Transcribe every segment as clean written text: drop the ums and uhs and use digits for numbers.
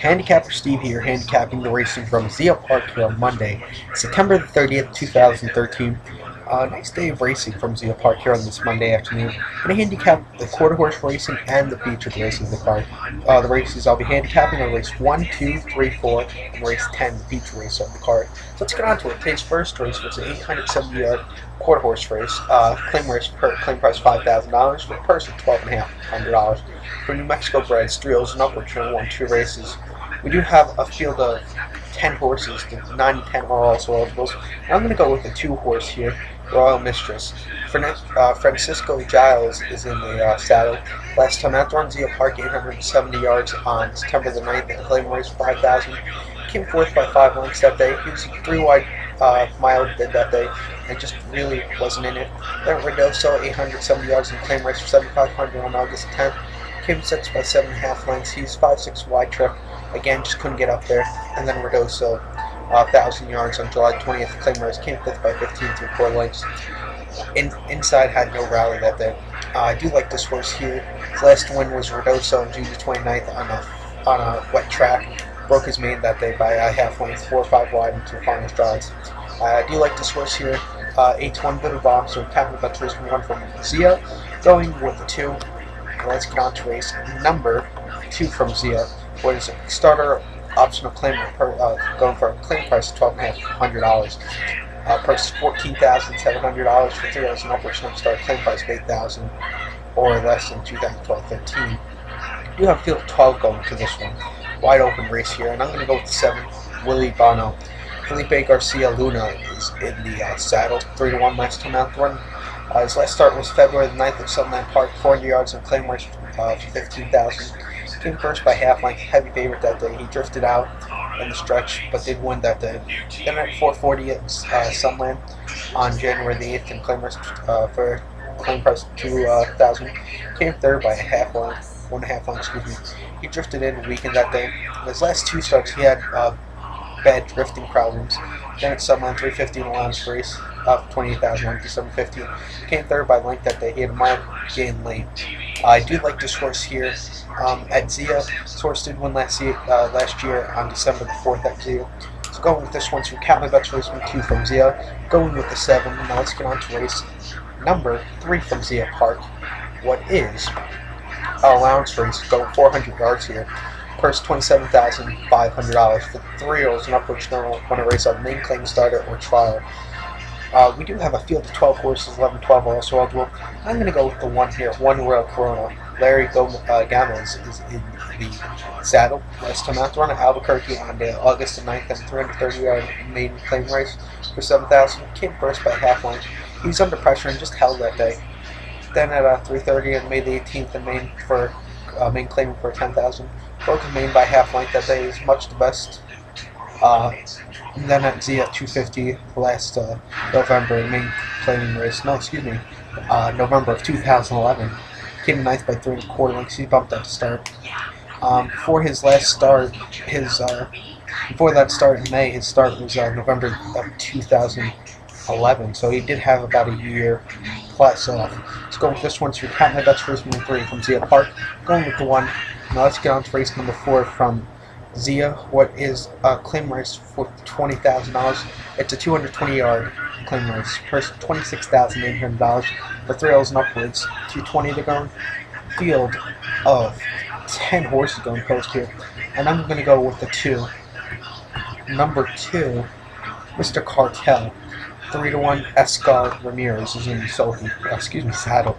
Handicapper Steve here, handicapping the racing from Zia Park here on Monday, September the 30th, 2013. Nice day of racing from Zia Park here on this Monday afternoon. I'm going to handicap the quarter horse racing and the featured racing of the card. The races I'll be handicapping are race 1, 2, 3, 4, and race 10, the featured race of the card. So let's get on to it. Today's first race was an 870-yard quarter horse race. Claim price $5,000 for a purse of $12,500. For New Mexico breds, 3 O's and upward, turn 1, 2 races. We do have a field of 10 horses. The 9 and 10 are also eligible. And I'm going to go with the 2 horse here, Royal Mistress. Francisco Giles is in the saddle. Last time out, on Zia Park, 870 yards on September the 9th, and claim race 5,000. Came fourth by 5 lengths that day. He was 3 wide mile bid that day, and just really wasn't in it. Then Redoso, 870 yards and claim race for 7,500 on August 10th. Came 6 by 7.5 lengths. He's 5-6 wide trip. Again, just couldn't get up there. And then Redoso, 1,000 yards on July 20th. Claim race came 5th by 15 3/4 lengths. Inside had no rally that day. I do like this horse here. His last win was Redoso on June 29th on a wet track. Broke his mane that day by a half length, 4 or 5 wide into the final strides. I do like this horse here. 8-1 bit of bomb, so Captain Butts race 1 from Zia. Going with the 2. Let's get on to race number 2 from Zia. What is a starter optional claim going for a claim price of $12,500. Purchase $14,700 for 3 O's and upwards. Start claim price of $8,000 or less in 2012-13. You have field 12 going to this one. Wide open race here, and I'm going to go with the 7, Willie Bono. Felipe Garcia Luna is in the saddle, 3-1 last time out. His last start was February the 9th at Sunland Park, 400 yards and claim race for 15,000. Came first by half length, heavy favorite that day. He drifted out in the stretch, but did win that day. Then at 440 at Sunland on January the 8th, and claim race for claim price 2,000. Came third by a half length, 1.5 lengths, excuse me. He drifted in weakened that day. In his last 2 starts, he had bad drifting problems. Then at Sunland, 350 in a allowance race, up 28,000 to 715. Came third by length that day. He had a mild gain late. I do like this horse here at Zia. This horse did win last year on December the 4th at Zia. So going with this one through Captain Butts race 2 from Zia. Going with the 7. Now let's get on to race number 3 from Zia Park. What is allowance race, going 400 yards here. Purse $27,500 for 3 O's and upwards. Want to race on main claim starter or trial. We do have a field of 12 horses, 11, 12 are also eligible. I'm going to go with the 1 here, 1 Royal Corona. Larry Gomez is in the saddle. Last time out, run at Albuquerque on August the 9th and 330-yard maiden claim race for 7,000. Came first by half length. He's under pressure and just held that day. Then at 3:30 on May the 18th, and main claiming for 10,000. Broke his main by half length that day. Is much the best. And then at Zia at 250 last November, main claiming race. No, excuse me, November of 2011. Came 9th by 3 1/4 lengths. He bumped up to start. Before his last start, before that start in May, his start was November of 2011. So he did have about a year plus off. Let's go with this one through Captain Butts race number 3 from Zia Park. Going with the 1. Now let's get on to race number 4 from Zia. What is a claim race for $20,000? It's a 220-yard claim race. Purse $26,800 for 3 O's and upwards. 220 to go. Field of 10 horses going post here, and I'm going to go with the 2. Number 2, Mr. Cartel. 3-1 Escar Ramirez is in the saddle.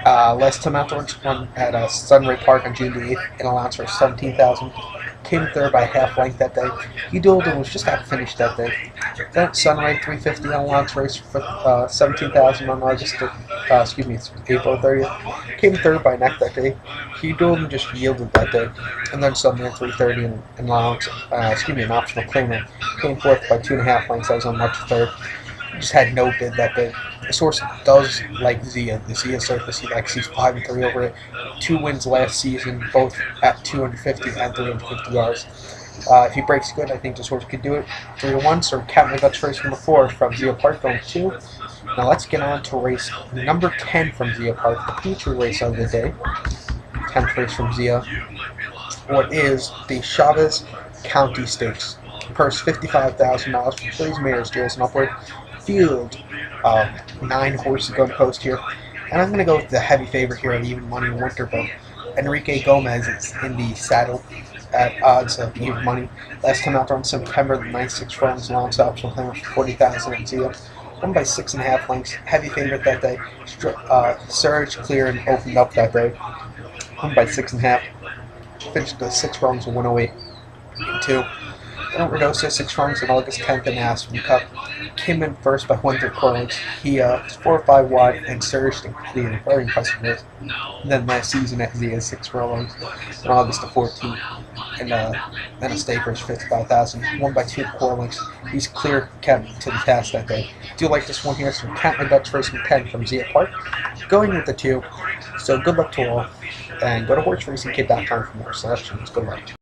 Last time out, one at Sunray Park on June the 8th, in allowance for 17,000. Came third by half length that day. He dueled and was just out finished that day. Then at Sunray, 350 on allowance race for 17,000 on April 30th. Came third by neck that day. He dueled and just yielded that day. And then Sunday at 330 in allowance, an optional claimant. Came fourth by 2.5 lengths. That was on March 3rd. He just had no bid that day. This horse does like Zia. The Zia surface, he likes. He's 5-3 over it. 2 wins last season, both at 250 and 350 yards. If he breaks good, I think this horse could do it. 3-1. So Captain Butts race number 4 from Zia Park going 2. Now let's get on to race number 10 from Zia Park, the feature race of the day. 10th race from Zia. what is the Chavez County Stakes. Purse $55,000 for 3 mares, Deers and upward. Field 9 horses going to post here. And I'm going to go with the heavy favorite here at even money, Winterbow. Enrique Gomez is in the saddle at odds of even money. Last time out on September the 9th, 6 furlongs long stops with him for 40,000 at Zia. Won by 6.5 lengths. Heavy favorite that day. Surged clear and opened up that day. Won by 6.5. Finished the 6 furlongs with 108.2. Then Redosa, 6 furlongs on August 10th in Aspen Cup. Came in first by 1 lengths. He was 4 or 5 wide and surged and cleared. Very impressive race. And then last season at Zia, 6 furlongs on August the 14th. And then a Stakers, 55,000. Won by 2 lengths. He's clear, kept to the task that day. Do like this one here? So Canton Dutch Racing 10 from Zia Park. Going with the 2. So good luck to all. And go to horseracingkid.com for more selections. Good luck.